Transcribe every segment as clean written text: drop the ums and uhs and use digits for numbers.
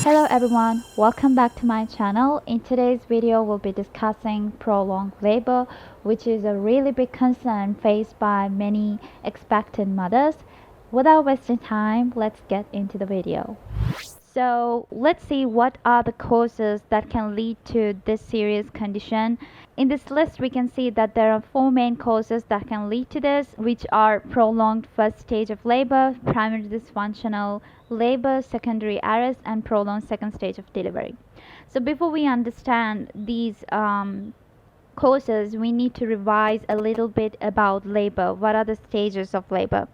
Hello everyone, welcome back to my channel. In today's video we'll be discussing prolonged labor, which is a really big concern faced by many expectant mothers. Without wasting time, let's get into the video. So let's see what are the causes that can lead to this serious condition. In this list we can see that there are four main causes that can lead to this, which are prolonged first stage of labor, primary dysfunctional labor, secondary arrest, and prolonged second stage of delivery. So before we understand these causes, we need to revise a little bit about labor. What are the stages of labor?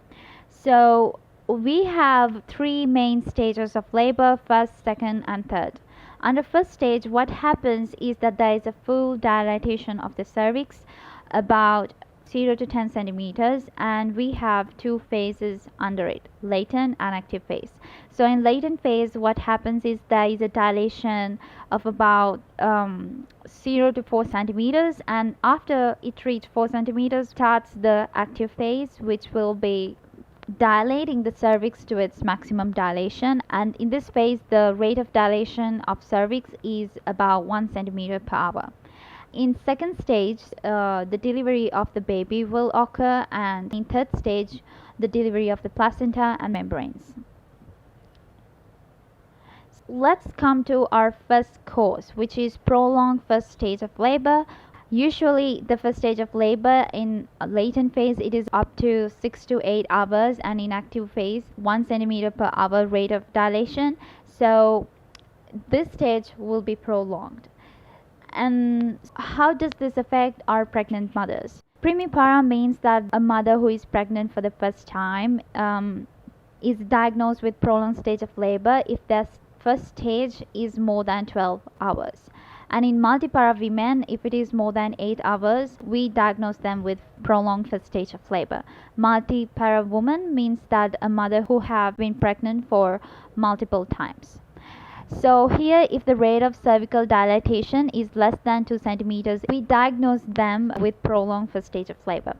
So we have three main stages of labor: first, second, and third. Under first stage, what happens is that there is a full dilatation of the cervix, about 0 to 10 centimeters, and we have two phases under it: latent and active phase. So in latent phase, what happens is there is a dilation of about 0 to 4 centimeters, and after it reaches 4 centimeters starts the active phase, which will be dilating the cervix to its maximum dilation, and in this phase the rate of dilation of cervix is about 1 centimeter per hour. In second stage, the delivery of the baby will occur, and in third stage the delivery of the placenta and membranes. Let's come to our first cause, which is prolonged first stage of labor. Usually the first stage of labor in latent phase it is up to 6 to 8 hours, and in active phase 1 centimeter per hour rate of dilation. So this stage will be prolonged. And how does this affect our pregnant mothers? Primipara means that a mother who is pregnant for the first time is diagnosed with prolonged stage of labor if their first stage is more than 12 hours. And in multipara women, if it is more than 8 hours, we diagnose them with prolonged first stage of labor. Multipara woman means that a mother who have been pregnant for multiple times. So here, if the rate of cervical dilatation is less than 2 centimeters, we diagnose them with prolonged first stage of labor.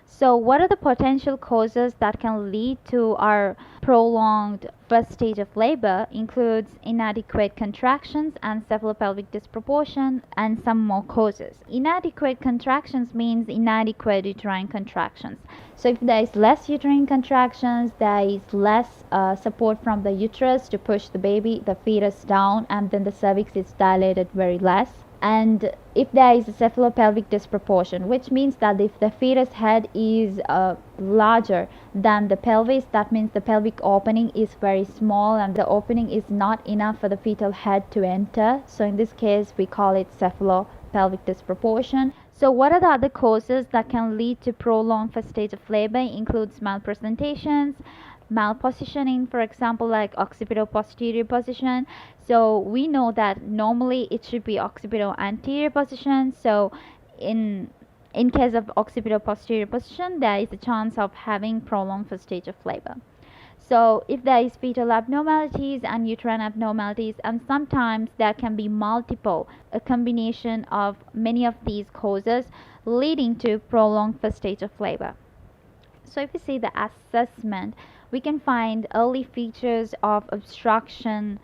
So what are the potential causes that can lead to our prolonged first stage of labor? Includes inadequate contractions and cephalopelvic disproportion, and some more causes. Inadequate contractions means inadequate uterine contractions. So if there is less uterine contractions, there is less support from the uterus to push the fetus down, and then the cervix is dilated very less. And if there is a cephalopelvic disproportion, which means that if the fetus head is larger than the pelvis, that means the pelvic opening is very small and the opening is not enough for the fetal head to enter. So in this case we call it cephalopelvic disproportion. So what are the other causes that can lead to prolonged first stage of labor? Includes malpresentations, malpositioning, for example, like occipital-posterior position. So we know that normally it should be occipital-anterior position. So in case of occipital-posterior position, there is a chance of having prolonged first stage of labor. So if there is fetal abnormalities and uterine abnormalities, and sometimes there can be multiple, a combination of many of these causes leading to prolonged first stage of labor. So if you see the assessment, we can find early features of obstruction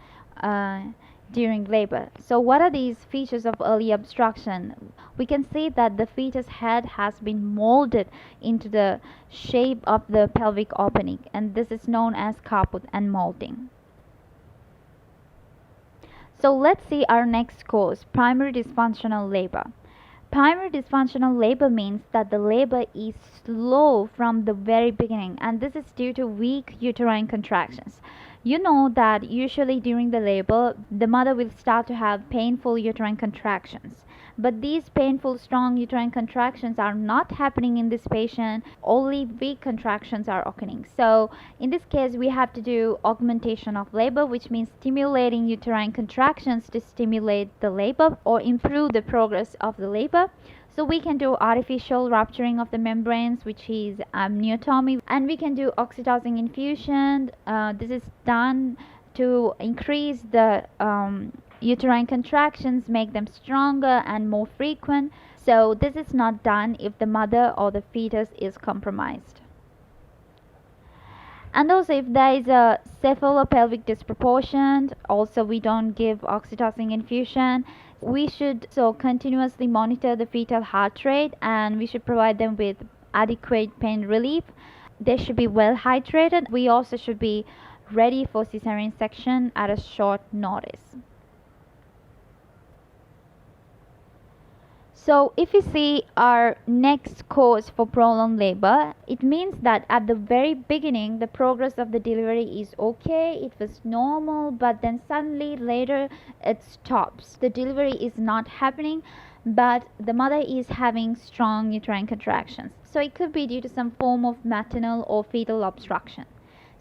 during labor. So what are these features of early obstruction? We can see that the fetus head has been molded into the shape of the pelvic opening, and this is known as caput and molding. So let's see our next cause, primary dysfunctional labor. Primary dysfunctional labor means that the labor is slow from the very beginning, and this is due to weak uterine contractions. You know that usually during the labor, the mother will start to have painful uterine contractions. But these painful, strong uterine contractions are not happening in this patient, only weak contractions are occurring. So in this case, we have to do augmentation of labor, which means stimulating uterine contractions to stimulate the labor or improve the progress of the labor. So we can do artificial rupturing of the membranes, which is amniotomy, and we can do oxytocin infusion. This is done to increase the uterine contractions, make them stronger and more frequent. So this is not done if the mother or the fetus is compromised. And also if there is a cephalopelvic disproportion, also we don't give oxytocin infusion. We should so continuously monitor the fetal heart rate, and we should provide them with adequate pain relief. They should be well hydrated. We also should be ready for cesarean section at a short notice. So if you see our next cause for prolonged labor, it means that at the very beginning the progress of the delivery is okay, it was normal, but then suddenly later it stops. The delivery is not happening, but the mother is having strong uterine contractions. So it could be due to some form of maternal or fetal obstruction.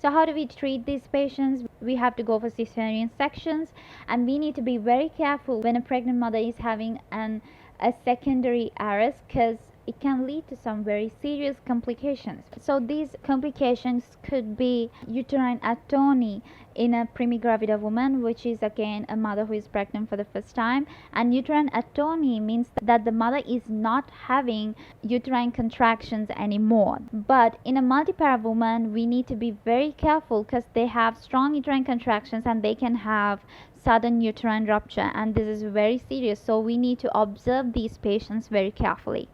So how do we treat these patients? We have to go for cesarean sections, and we need to be very careful when a pregnant mother is having a secondary arrest, because it can lead to some very serious complications. So these complications could be uterine atony in a primigravida woman, which is again a mother who is pregnant for the first time. And uterine atony means that the mother is not having uterine contractions anymore. But in a multipara woman, we need to be very careful because they have strong uterine contractions and they can have sudden uterine rupture, and this is very serious, so we need to observe these patients very carefully.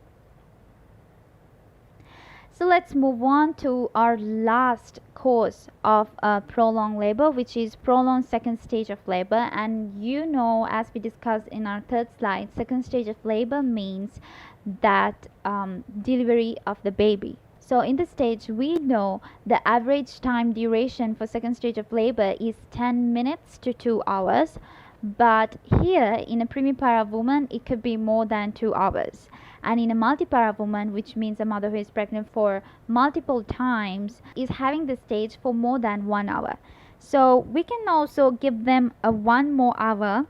So let's move on to our last cause of prolonged labor, which is prolonged second stage of labor. And you know, as we discussed in our third slide, second stage of labor means that delivery of the baby. So in this stage, we know the average time duration for second stage of labor is 10 minutes to 2 hours. But here in a primipara woman, it could be more than 2 hours. And in a multipara woman, which means a mother who is pregnant for multiple times, is having this stage for more than 1 hour. So we can also give them a 1 more hour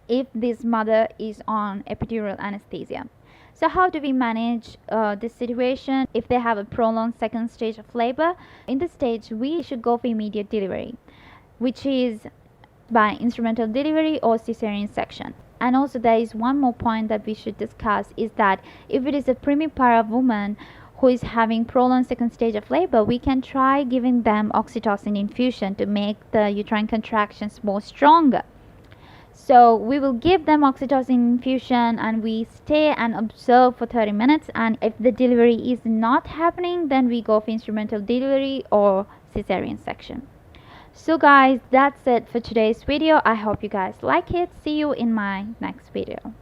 if this mother is on epidural anesthesia. So how do we manage this situation if they have a prolonged second stage of labor? In this stage, we should go for immediate delivery, which is by instrumental delivery or cesarean section. And also there is one more point that we should discuss, is that if it is a primipara woman who is having prolonged second stage of labor, we can try giving them oxytocin infusion to make the uterine contractions more stronger. So we will give them oxytocin infusion and we stay and observe for 30 minutes, and if the delivery is not happening, then we go for instrumental delivery or cesarean section. So guys, that's it for today's video. I hope you guys like it. See you in my next video.